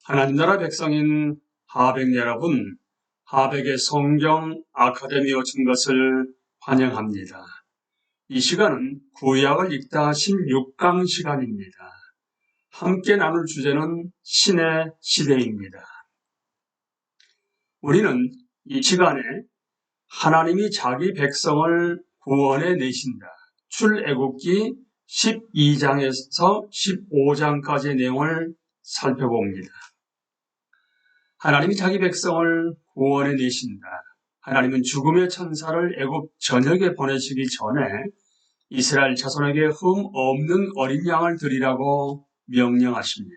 하나님 나라 백성인 하백 여러분, 하백의 성경 아카데미 오신 것을 환영합니다. 이 시간은 구약을 읽다 16강 시간입니다. 함께 나눌 주제는 신의 시대입니다. 우리는 이 시간에 하나님이 자기 백성을 구원해 내신다. 출애굽기 12장에서 15장까지의 내용을 살펴봅니다. 하나님이 자기 백성을 구원해 내신다. 하나님은 죽음의 천사를 애굽 전역에 보내시기 전에 이스라엘 자손에게 흠 없는 어린 양을 드리라고 명령하십니다.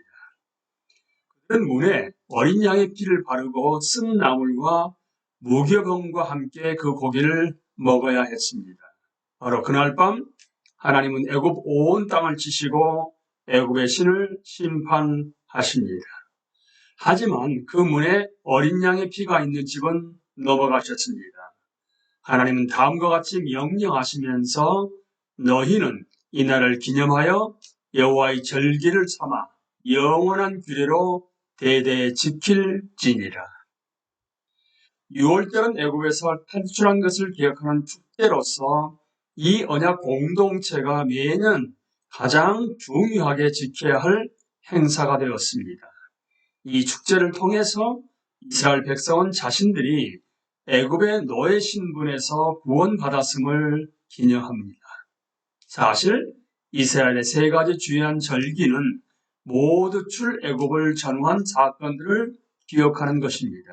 그들은 문에 어린 양의 피를 바르고 쓴 나물과 무교병과 함께 그 고기를 먹어야 했습니다. 바로 그날 밤 하나님은 애굽 온 땅을 치시고 애굽의 신을 심판하십니다. 하지만 그 문에 어린 양의 피가 있는 집은 넘어가셨습니다. 하나님은 다음과 같이 명령하시면서 너희는 이날을 기념하여 여호와의 절기를 삼아 영원한 규례로 대대에 지킬지니라. 6월절은 애굽에서 탈출한 것을 기억하는 축제로서 이 언약 공동체가 매년 가장 중요하게 지켜야 할 행사가 되었습니다. 이 축제를 통해서 이스라엘 백성은 자신들이 애굽의 노예 신분에서 구원받았음을 기념합니다. 사실 이스라엘의 세 가지 주요한 절기는 모두 출애굽을 전후한 사건들을 기억하는 것입니다.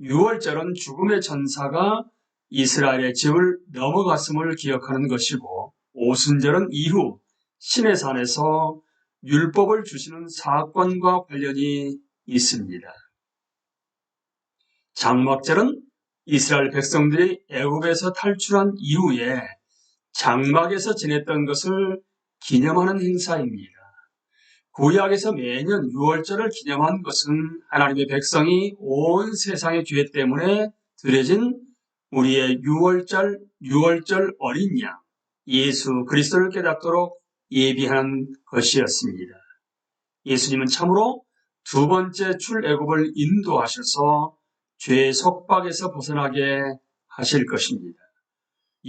6월절은 죽음의 천사가 이스라엘의 집을 넘어갔음을 기억하는 것이고, 오순절은 이후 시내산에서 율법을 주시는 사건과 관련이 있습니다. 장막절은 이스라엘 백성들이 애굽에서 탈출한 이후에 장막에서 지냈던 것을 기념하는 행사입니다. 구약에서 매년 6월절을 기념한 것은 하나님의 백성이 온 세상의 죄 때문에 드려진 우리의 6월절 어린 양 예수 그리스도를 깨닫도록 예비하는 것이었습니다. 예수님은 참으로 두 번째 출애굽을 인도하셔서 죄의 속박에서 벗어나게 하실 것입니다.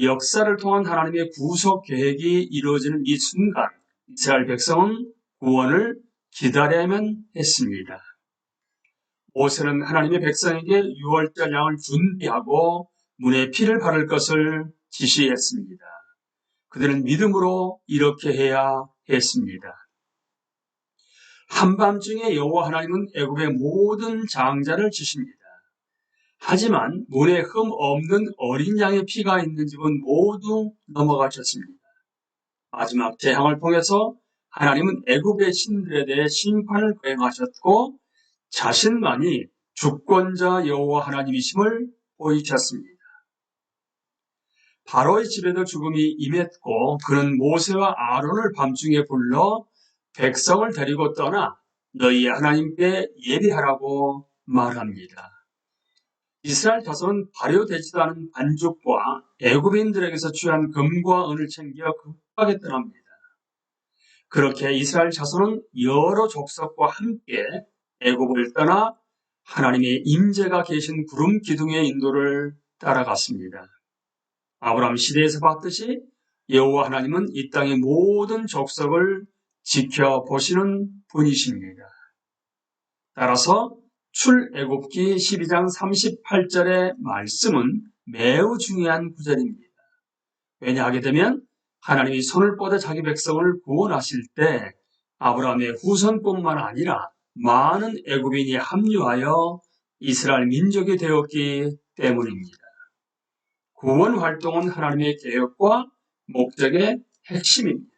역사를 통한 하나님의 구속 계획이 이루어지는 이 순간 이스라엘 백성은 구원을 기다려야만 했습니다. 모세는 하나님의 백성에게 6월절 양을 준비하고 문에 피를 바를 것을 지시했습니다. 그들은 믿음으로 이렇게 해야 했습니다. 한밤중에 여호와 하나님은 애굽의 모든 장자를 치십니다. 하지만 문에 흠 없는 어린 양의 피가 있는 집은 모두 넘어가셨습니다. 마지막 재앙을 통해서 하나님은 애굽의 신들에 대해 심판을 거행하셨고 자신만이 주권자 여호와 하나님이심을 보이셨습니다. 바로의 집에도 죽음이 임했고 그는 모세와 아론을 밤중에 불러 백성을 데리고 떠나 너희 하나님께 예배하라고 말합니다. 이스라엘 자손은 발효되지도 않은 반죽과 애굽인들에게서 취한 금과 은을 챙겨 급하게 떠납니다. 그렇게 이스라엘 자손은 여러 족속과 함께 애굽을 떠나 하나님의 임재가 계신 구름 기둥의 인도를 따라갔습니다. 아브라함 시대에서 봤듯이 여호와 하나님은 이 땅의 모든 족속을 지켜보시는 분이십니다. 따라서 출애굽기 12장 38절의 말씀은 매우 중요한 구절입니다. 왜냐하게 되면 하나님이 손을 뻗어 자기 백성을 구원하실 때 아브라함의 후손뿐만 아니라 많은 애굽인이 합류하여 이스라엘 민족이 되었기 때문입니다. 구원 활동은 하나님의 계획과 목적의 핵심입니다.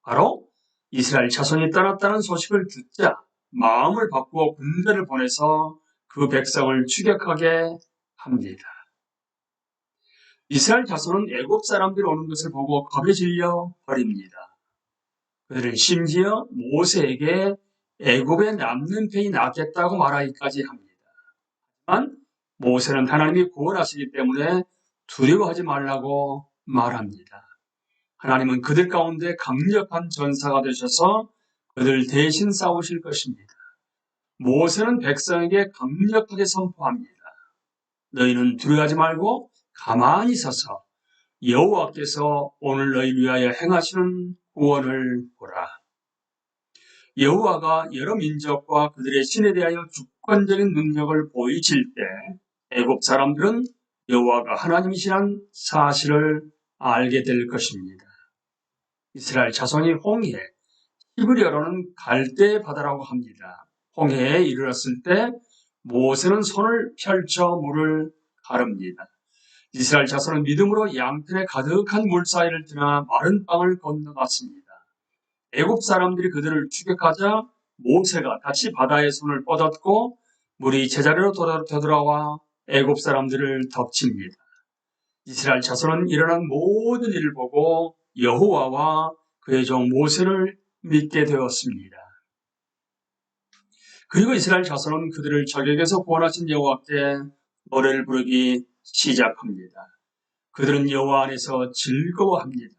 바로 이스라엘 자손이 떠났다는 소식을 듣자 마음을 바꾸어 군대를 보내서 그 백성을 추격하게 합니다. 이스라엘 자손은 애굽 사람들이 오는 것을 보고 겁에 질려 버립니다. 그들은 심지어 모세에게 애굽에 남는 편이 낫겠다고 말하기까지 합니다. 하지만 모세는 하나님이 구원하시기 때문에 두려워하지 말라고 말합니다. 하나님은 그들 가운데 강력한 전사가 되셔서 그들 대신 싸우실 것입니다. 모세는 백성에게 강력하게 선포합니다. 너희는 두려워하지 말고 가만히 서서 여호와께서 오늘 너희를 위하여 행하시는 구원을 보라. 여호와가 여러 민족과 그들의 신에 대하여 주권적인 능력을 보이실 때 애굽 사람들은 여호와가 하나님이시란 사실을 알게 될 것입니다. 이스라엘 자손이 홍해, 히브리어로는 갈대 바다라고 합니다. 홍해에 이르렀을 때 모세는 손을 펼쳐 물을 가릅니다. 이스라엘 자손은 믿음으로 양편에 가득한 물 사이를 지나 마른 땅을 건너갔습니다. 애굽 사람들이 그들을 추격하자 모세가 다시 바다에 손을 뻗었고 물이 제자리로 되돌아와 애굽 사람들을 덮칩니다. 이스라엘 자손은 일어난 모든 일을 보고 여호와와 그의 종 모세를 믿게 되었습니다. 그리고 이스라엘 자손은 그들을 적에게서 구원하신 여호와께 노래를 부르기 시작합니다. 그들은 여호와 안에서 즐거워합니다.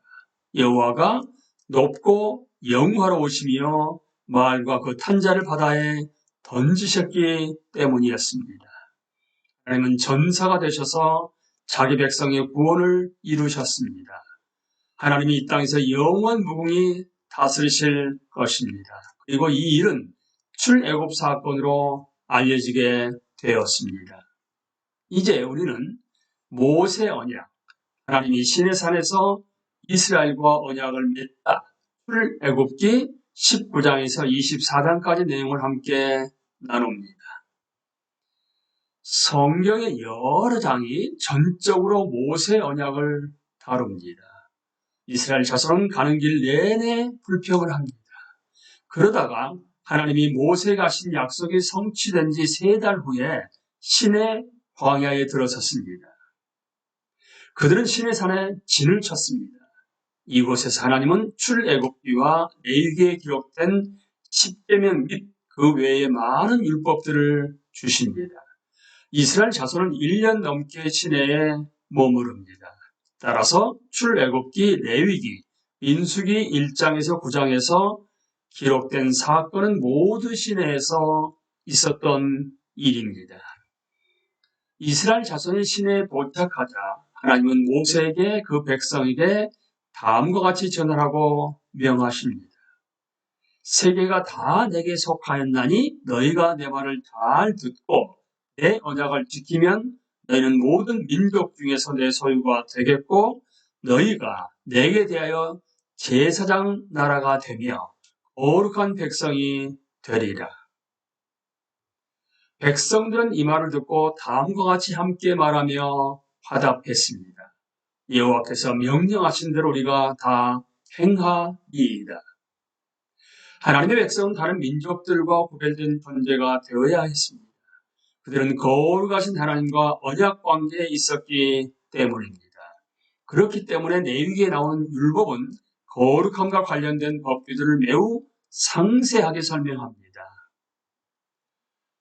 여호와가 높고 영화로우시며 말과 그 탄자를 바다에 던지셨기 때문이었습니다. 하나님은 전사가 되셔서 자기 백성의 구원을 이루셨습니다. 하나님이 이 땅에서 영원 무궁히 다스리실 것입니다. 그리고 이 일은 출애굽 사건으로 알려지게 되었습니다. 이제 우리는 모세 언약, 하나님이 시내산에서 이스라엘과 언약을 맺다, 출애굽기 19장에서 24장까지 내용을 함께 나눕니다. 성경의 여러 장이 전적으로 모세 언약을 다룹니다. 이스라엘 자손은 가는 길 내내 불평을 합니다. 그러다가 하나님이 모세가 하신 약속이 성취된 지 3달 후에 시내 광야에 들어섰습니다. 그들은 시내산에 진을 쳤습니다. 이곳에서 하나님은 출애굽기와 레위기에 기록된 십계명 및 그 외의 많은 율법들을 주십니다. 이스라엘 자손은 1년 넘게 시내에 머무릅니다. 따라서 출애굽기, 레위기, 민수기 1장에서 9장에서 기록된 사건은 모두 시내에서 있었던 일입니다. 이스라엘 자손이 시내에 도착하자 하나님은 모세에게 그 백성에게 다음과 같이 전하라고 명하십니다. 세계가 다 내게 속하였나니 너희가 내 말을 잘 듣고 내 언약을 지키면 너희는 모든 민족 중에서 내 소유가 되겠고 너희가 내게 대하여 제사장 나라가 되며 거룩한 백성이 되리라. 백성들은 이 말을 듣고 다음과 같이 함께 말하며 화답했습니다. 여호와께서 명령하신 대로 우리가 다 행하리이다. 하나님의 백성은 다른 민족들과 구별된 존재가 되어야 했습니다. 그들은 거룩하신 하나님과 언약 관계에 있었기 때문입니다. 그렇기 때문에 레위기에 나오는 율법은 거룩함과 관련된 법규들을 매우 상세하게 설명합니다.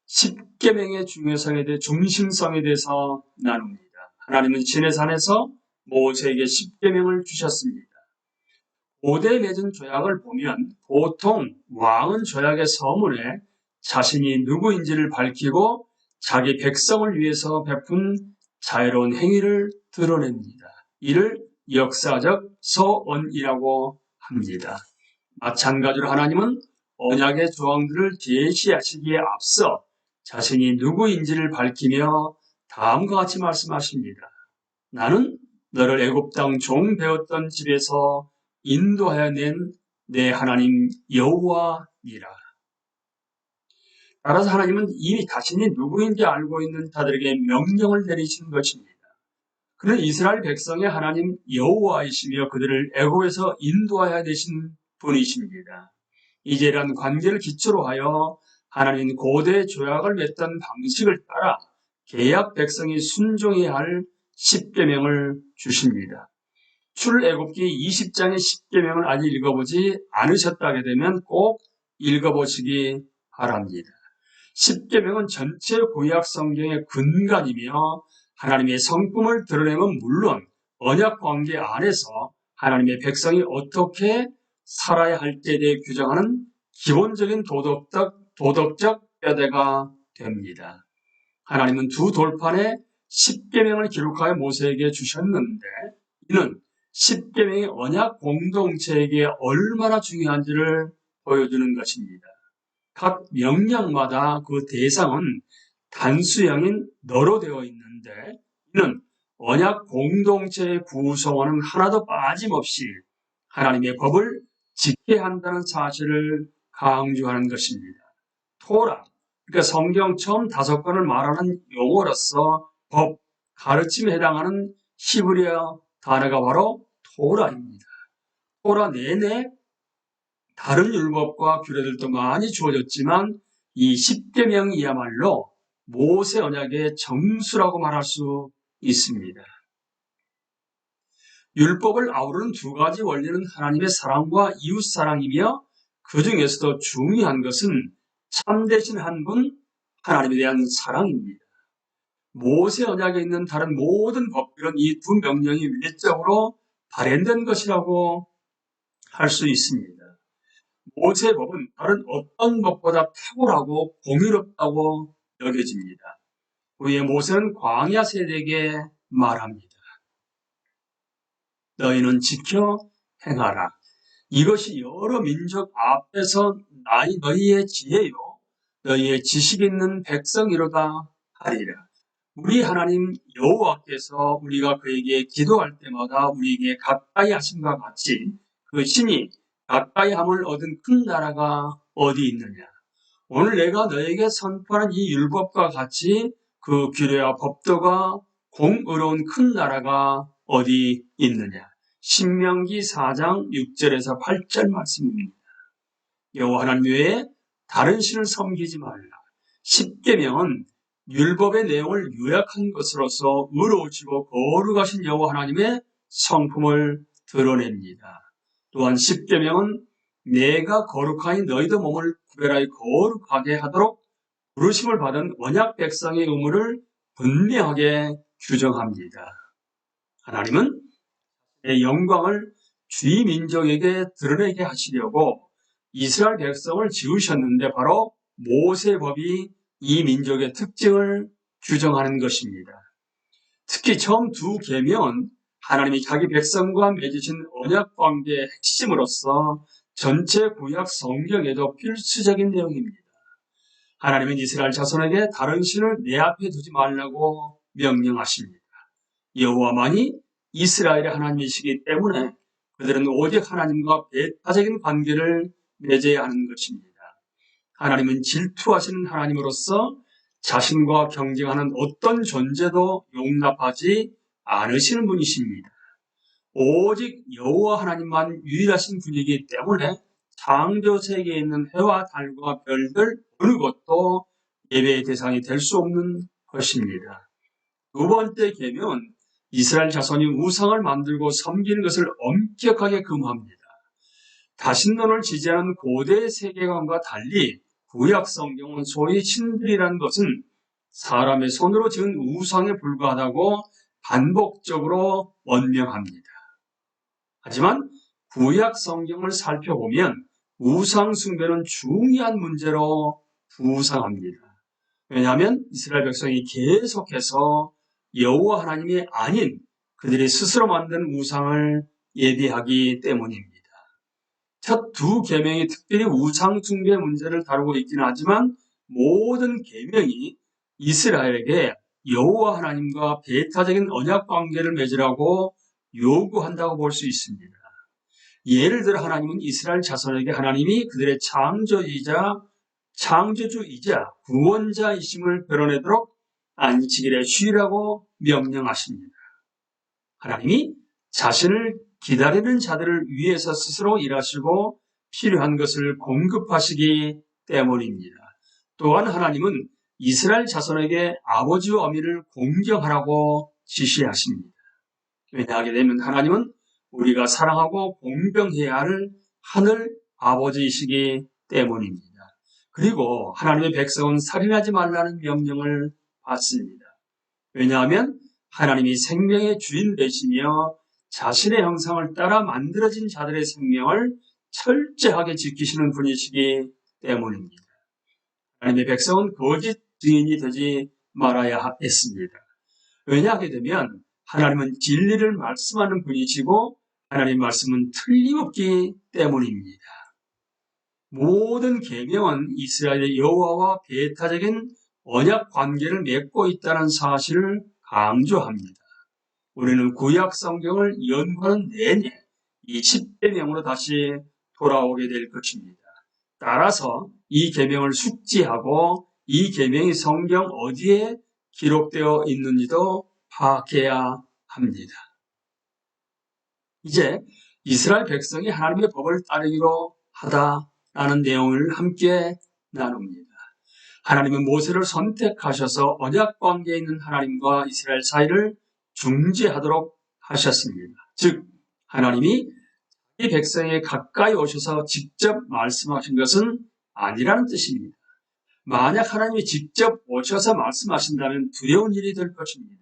십계명의 중요성에 대해 중심성에 대해서 나눕니다. 하나님은 시내산에서 모세에게 십계명을 주셨습니다. 고대에 맺은 조약을 보면 보통 왕은 조약의 서문에 자신이 누구인지를 밝히고 자기 백성을 위해서 베푼 자애로운 행위를 드러냅니다. 이를 역사적 서언이라고 합니다. 마찬가지로 하나님은 언약의 조항들을 제시하시기에 앞서 자신이 누구인지를 밝히며 다음과 같이 말씀하십니다. 나는 너를 애굽 땅 종 되었던 집에서 인도하여 낸 내 하나님 여호와니라. 따라서 하나님은 이미 자신이 누구인지 알고 있는 자들에게 명령을 내리신 것입니다. 그는 이스라엘 백성의 하나님 여호와이시며 그들을 애굽에서 인도하여 되신 분이십니다. 이제 이러한 관계를 기초로 하여 하나님은 고대 조약을 맺던 방식을 따라 계약 백성이 순종해야 할 십계명을 주십니다. 출애굽기 20장의 십계명을 아직 읽어보지 않으셨다게 되면 꼭 읽어보시기 바랍니다. 십계명은 전체 구약 성경의 근간이며 하나님의 성품을 드러내면 물론 언약 관계 안에서 하나님의 백성이 어떻게 살아야 할지에 대해 규정하는 기본적인 도덕적 뼈대가 됩니다. 하나님은 두 돌판에 십계명을 기록하여 모세에게 주셨는데 이는 십계명의 언약 공동체에게 얼마나 중요한지를 보여주는 것입니다. 각 명령마다 그 대상은 단수형인 너로 되어 있는데 이는 언약 공동체의 구성원은 하나도 빠짐없이 하나님의 법을 지켜야 한다는 사실을 강조하는 것입니다. 토라, 그러니까 성경 처음 5권을 말하는 용어로서 법, 가르침에 해당하는 히브리어 단어가 바로 토라입니다. 토라 내내 다른 율법과 규례들도 많이 주어졌지만 이 십계명이야말로 모세 언약의 정수라고 말할 수 있습니다. 율법을 아우르는 두 가지 원리는 하나님의 사랑과 이웃 사랑이며 그 중에서도 중요한 것은 참되신 한 분 하나님에 대한 사랑입니다. 모세 언약에 있는 다른 모든 법들은 이 두 명령이 외적으로 발현된 것이라고 할 수 있습니다. 모세의 법은 다른 어떤 법보다 탁월하고 공의롭다고 여겨집니다. 후에 모세는 광야 세대에게 말합니다. 너희는 지켜 행하라. 이것이 여러 민족 앞에서 너희의 지혜요 너희의 지식 있는 백성이로다 하리라. 우리 하나님 여호와께서 우리가 그에게 기도할 때마다 우리에게 가까이 하심과 같이 그 신이 가까이 함을 얻은 큰 나라가 어디 있느냐. 오늘 내가 너에게 선포하는 이 율법과 같이 그 규례와 법도가 공의로운 큰 나라가 어디 있느냐. 신명기 4장 6절에서 8절 말씀입니다. 여호와 하나님 외에 다른 신을 섬기지 말라. 십계명은 율법의 내용을 요약한 것으로서 의로우시고 거룩하신 여호와 하나님의 성품을 드러냅니다. 또한 십계명은 내가 거룩하니 너희도 몸을 구별하여 거룩하게 하도록 부르심을 받은 언약 백성의 의무를 분명하게 규정합니다. 하나님은 내 영광을 주의 민족에게 드러내게 하시려고 이스라엘 백성을 지으셨는데 바로 모세 법이 이 민족의 특징을 규정하는 것입니다. 특히 처음 두 계명은 하나님이 자기 백성과 맺으신 언약 관계의 핵심으로서 전체 구약 성경에도 필수적인 내용입니다. 하나님은 이스라엘 자손에게 다른 신을 내 앞에 두지 말라고 명령하십니다. 여호와만이 이스라엘의 하나님이시기 때문에 그들은 오직 하나님과 배타적인 관계를 맺어야 하는 것입니다. 하나님은 질투하시는 하나님으로서 자신과 경쟁하는 어떤 존재도 용납하지 않으시는 분이십니다. 오직 여호와 하나님만 유일하신 분이기 때문에 창조 세계에 있는 해와 달과 별들 어느 것도 예배의 대상이 될 수 없는 것입니다. 두 번째 계명은 이스라엘 자손이 우상을 만들고 섬기는 것을 엄격하게 금합니다. 다신론을 지지하는 고대 세계관과 달리 구약 성경은 소위 신들이라는 것은 사람의 손으로 지은 우상에 불과하다고 반복적으로 원명합니다. 하지만 구약 성경을 살펴보면 우상 숭배는 중요한 문제로 부상합니다. 왜냐하면 이스라엘 백성이 계속해서 여호와 하나님이 아닌 그들이 스스로 만든 우상을 예배하기 때문입니다. 첫 두 계명이 특별히 우상 숭배 문제를 다루고 있기는 하지만 모든 계명이 이스라엘에게 여호와 하나님과 배타적인 언약 관계를 맺으라고 요구한다고 볼 수 있습니다. 예를 들어 하나님은 이스라엘 자손에게 하나님이 그들의 창조주이자 구원자이심을 드러내도록 안식일에 쉬라고 명령하십니다. 하나님이 자신을 기다리는 자들을 위해서 스스로 일하시고 필요한 것을 공급하시기 때문입니다. 또한 하나님은 이스라엘 자손에게 아버지와 어미를 공경하라고 지시하십니다. 왜냐하게 되면 하나님은 우리가 사랑하고 공경해야 할 하늘 아버지이시기 때문입니다. 그리고 하나님의 백성은 살인하지 말라는 명령을 받습니다. 왜냐하면 하나님이 생명의 주인 되시며 자신의 형상을 따라 만들어진 자들의 생명을 철저하게 지키시는 분이시기 때문입니다. 하나님의 백성은 거짓 증인이 되지 말아야 했습니다. 왜냐하게 되면 하나님은 진리를 말씀하는 분이시고 하나님의 말씀은 틀림없기 때문입니다. 모든 계명은 이스라엘의 여호와와 배타적인 언약 관계를 맺고 있다는 사실을 강조합니다. 우리는 구약 성경을 연구하는 내내 이 10계명으로 다시 돌아오게 될 것입니다. 따라서 이 계명을 숙지하고 이 계명이 성경 어디에 기록되어 있는지도 파악해야 합니다. 이제 이스라엘 백성이 하나님의 법을 따르기로 하다라는 내용을 함께 나눕니다. 하나님은 모세를 선택하셔서 언약 관계에 있는 하나님과 이스라엘 사이를 중재하도록 하셨습니다. 즉 하나님이 이 백성에 가까이 오셔서 직접 말씀하신 것은 아니라는 뜻입니다. 만약 하나님이 직접 오셔서 말씀하신다면 두려운 일이 될 것입니다.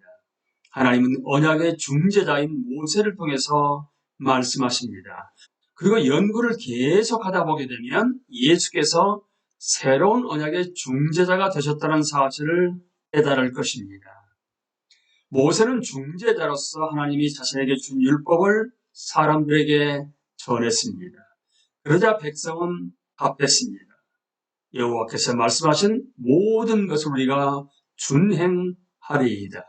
하나님은 언약의 중재자인 모세를 통해서 말씀하십니다. 그리고 연구를 계속 하다 보게 되면 예수께서 새로운 언약의 중재자가 되셨다는 사실을 깨달을 것입니다. 모세는 중재자로서 하나님이 자신에게 준 율법을 사람들에게 전했습니다. 그러자 백성은 답했습니다. 여호와께서 말씀하신 모든 것을 우리가 준행하리이다.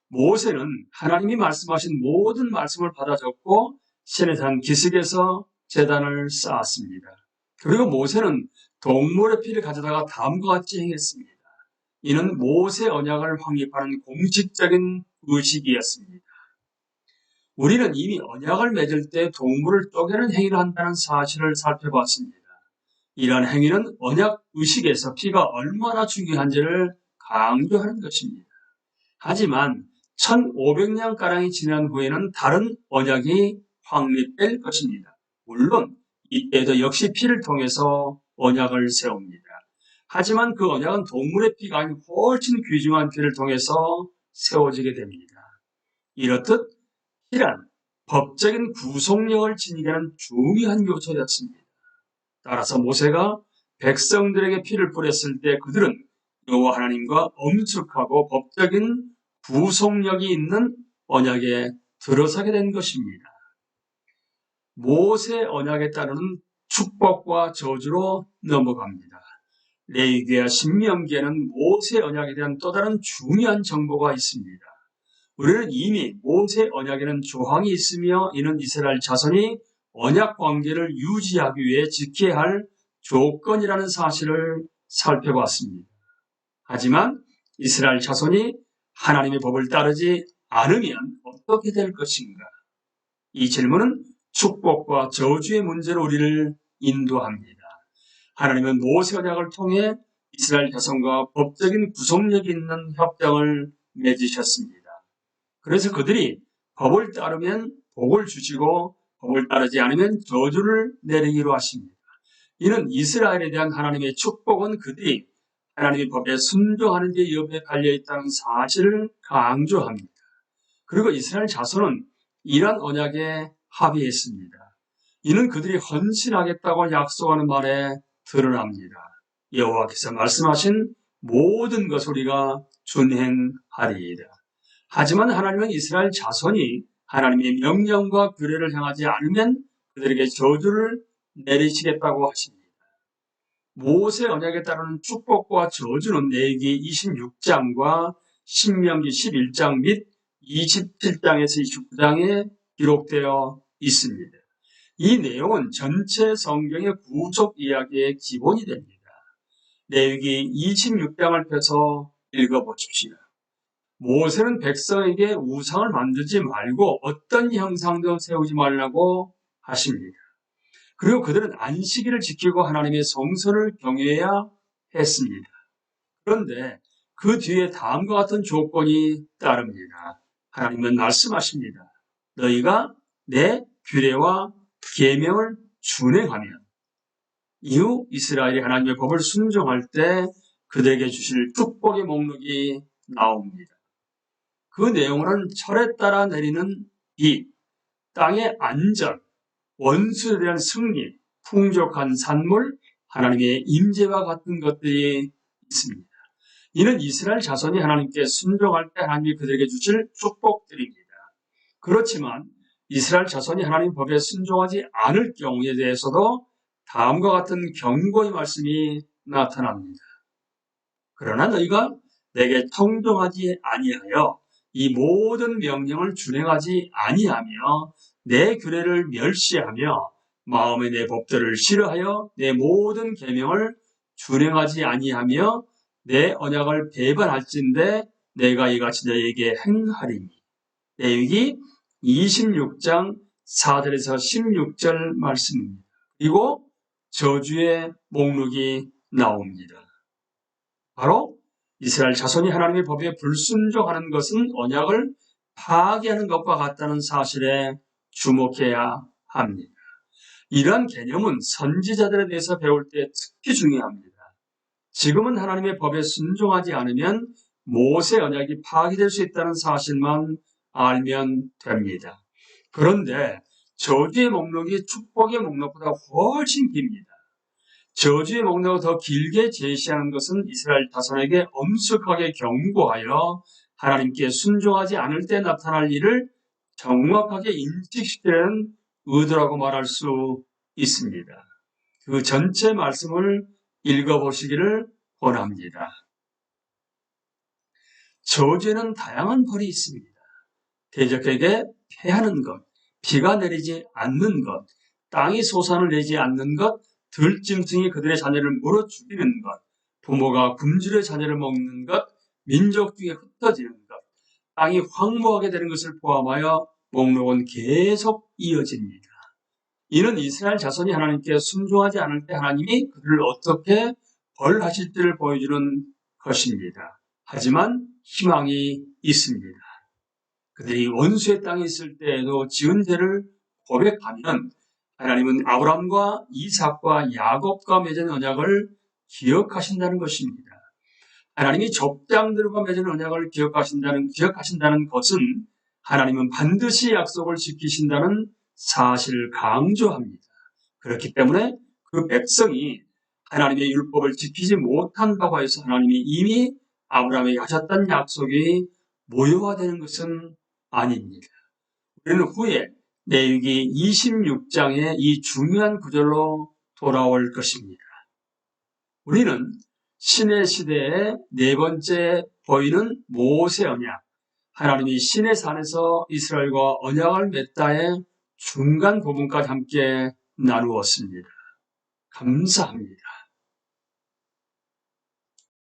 모세는 하나님이 말씀하신 모든 말씀을 받아 적고 시내산 기슭에서 제단을 쌓았습니다. 그리고 모세는 동물의 피를 가져다가 다음과 같이 행했습니다. 이는 모세 언약을 확립하는 공식적인 의식이었습니다. 우리는 이미 언약을 맺을 때 동물을 쪼개는 행위를 한다는 사실을 살펴봤습니다. 이러한 행위는 언약 의식에서 피가 얼마나 중요한지를 강조하는 것입니다. 하지만 1500년가량이 지난 후에는 다른 언약이 확립될 것입니다. 물론 이때도 역시 피를 통해서 언약을 세웁니다. 하지만 그 언약은 동물의 피가 아닌 훨씬 귀중한 피를 통해서 세워지게 됩니다. 이렇듯 피란 법적인 구속력을 지니게 하는 중요한 요소였습니다. 따라서 모세가 백성들에게 피를 뿌렸을 때 그들은 여호와 하나님과 엄숙하고 법적인 구속력이 있는 언약에 들어서게 된 것입니다. 모세 언약에 따르는 축복과 저주로 넘어갑니다. 레위기와 신명기에는 모세 언약에 대한 또 다른 중요한 정보가 있습니다. 우리는 이미 모세 언약에는 조항이 있으며 이는 이스라엘 자손이 언약 관계를 유지하기 위해 지켜야 할 조건이라는 사실을 살펴봤습니다. 하지만 이스라엘 자손이 하나님의 법을 따르지 않으면 어떻게 될 것인가? 이 질문은 축복과 저주의 문제로 우리를 인도합니다. 하나님은 모세 언약을 통해 이스라엘 자손과 법적인 구속력이 있는 협정을 맺으셨습니다. 그래서 그들이 법을 따르면 복을 주시고 법을 따르지 않으면 저주를 내리기로 하십니다. 이는 이스라엘에 대한 하나님의 축복은 그들이 하나님의 법에 순종하는 데 여부에 달려있다는 사실을 강조합니다. 그리고 이스라엘 자손은 이러한 언약에 합의했습니다. 이는 그들이 헌신하겠다고 약속하는 말에 드러납니다. 여호와께서 말씀하신 모든 것을 우리가 준행하리이다. 하지만 하나님은 이스라엘 자손이 하나님의 명령과 규례를 행하지 않으면 그들에게 저주를 내리시겠다고 하십니다. 모세 언약에 따르는 축복과 저주는 레위기 26장과 신명기 11장 및 27장에서 29장에 기록되어 있습니다. 이 내용은 전체 성경의 구속 이야기의 기본이 됩니다. 레위기 26장을 펴서 읽어보십시오. 모세는 백성에게 우상을 만들지 말고 어떤 형상도 세우지 말라고 하십니다. 그리고 그들은 안식일을 지키고 하나님의 성소를 경외해야 했습니다. 그런데 그 뒤에 다음과 같은 조건이 따릅니다. 하나님은 말씀하십니다. 너희가 내 규례와 계명을 준행하면 이후 이스라엘이 하나님의 법을 순종할 때 그들에게 주실 축복의 목록이 나옵니다. 그 내용은 철에 따라 내리는 비, 땅의 안전, 원수에 대한 승리, 풍족한 산물, 하나님의 임재와 같은 것들이 있습니다. 이는 이스라엘 자손이 하나님께 순종할 때 하나님이 그들에게 주실 축복들입니다. 그렇지만 이스라엘 자손이 하나님 법에 순종하지 않을 경우에 대해서도 다음과 같은 경고의 말씀이 나타납니다. 그러나 너희가 내게 청종하지 아니하여 이 모든 명령을 준행하지 아니하며 내 규례를 멸시하며 마음에 내 법들을 싫어하여 내 모든 계명을 준행하지 아니하며 내 언약을 배반할진대 내가 이같이 너희에게 행하리니. 레위기 26장 4절에서 16절 말씀입니다. 그리고 저주의 목록이 나옵니다. 바로 이스라엘 자손이 하나님의 법에 불순종하는 것은 언약을 파괴하는 것과 같다는 사실에 주목해야 합니다. 이러한 개념은 선지자들에 대해서 배울 때 특히 중요합니다. 지금은 하나님의 법에 순종하지 않으면 모세 언약이 파괴될 수 있다는 사실만 알면 됩니다. 그런데 저주의 목록이 축복의 목록보다 훨씬 깁니다. 저주의 목록을 더 길게 제시하는 것은 이스라엘 자손에게 엄숙하게 경고하여 하나님께 순종하지 않을 때 나타날 일을 정확하게 인식시키는 의도라고 말할 수 있습니다. 그 전체 말씀을 읽어보시기를 권합니다. 저주에는 다양한 벌이 있습니다. 대적에게 패하는 것, 비가 내리지 않는 것, 땅이 소산을 내지 않는 것, 들짐승이 그들의 자녀를 물어 죽이는 것, 부모가 굶주려 자녀를 먹는 것, 민족 중에 흩어지는 것, 땅이 황무하게 되는 것을 포함하여 목록은 계속 이어집니다. 이는 이스라엘 자손이 하나님께 순종하지 않을 때 하나님이 그들을 어떻게 벌하실지를 보여주는 것입니다. 하지만 희망이 있습니다. 그들이 원수의 땅에 있을 때에도 지은 죄를 고백하면 하나님은 아브라함과 이삭과 야곱과 맺은 언약을 기억하신다는 것입니다. 하나님이 족장들과 맺은 언약을 기억하신다는 것은 하나님은 반드시 약속을 지키신다는 사실을 강조합니다. 그렇기 때문에 그 백성이 하나님의 율법을 지키지 못한 바가 있어 하나님이 이미 아브라함에게 하셨던 약속이 무효화되는 것은 아닙니다. 우리는 후에 레위기 26장의 이 중요한 구절로 돌아올 것입니다. 우리는 신의 시대의 네 번째 보이는 모세 언약, 하나님이 신의 산에서 이스라엘과 언약을 맺다의 중간 부분까지 함께 나누었습니다. 감사합니다.